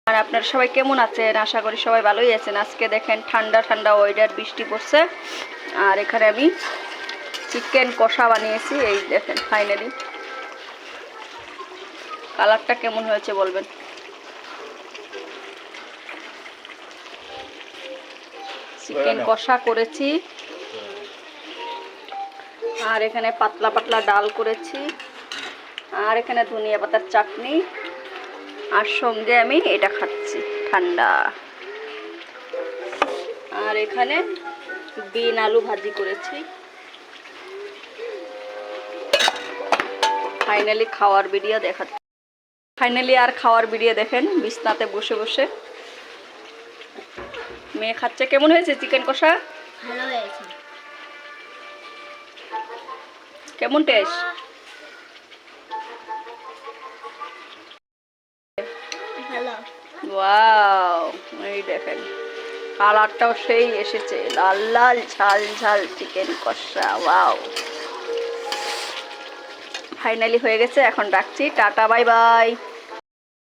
আর আপনারা সবাই কেমন আছেন? আশা করি সবাই ভালোই আছেন। আজকে দেখেন ঠান্ডা ঠান্ডা ওয়েদার, বৃষ্টি পড়ছে। আর এখানে আমি চিকেন কষা বানিয়েছি। এই দেখেন ফাইনালি কালারটা কেমন হয়েছে বলবেন। চিকেন কষা করেছি, আর এখানে পাতলা পাতলা ডাল করেছি, আর এখানে ধনিয়া পাতার চাটনি, আর সঙ্গে আমি এটা খাচ্ছি ঠান্ডা। আর এখানে বিন আলু ভাজি করেছি। ফাইনালি খাওয়ার ভিডিও দেখাচ্ছি। আর খাওয়ার ভিডিও দেখেন বিছনাতে বসে বসে মেয়ে খাচ্ছে। কেমন হয়েছে চিকেন কষা? ভালো হয়েছে। কেমন টেস্ট? ভালো। ওয়াও, এই দেখেন কালারটাও সেই এসেছে, লাল লাল ঝাল ঝাল চিকেন কষা। ওয়াও, ফাইনালি হয়ে গেছে। এখন রাখছি, টাটা বাই বাই।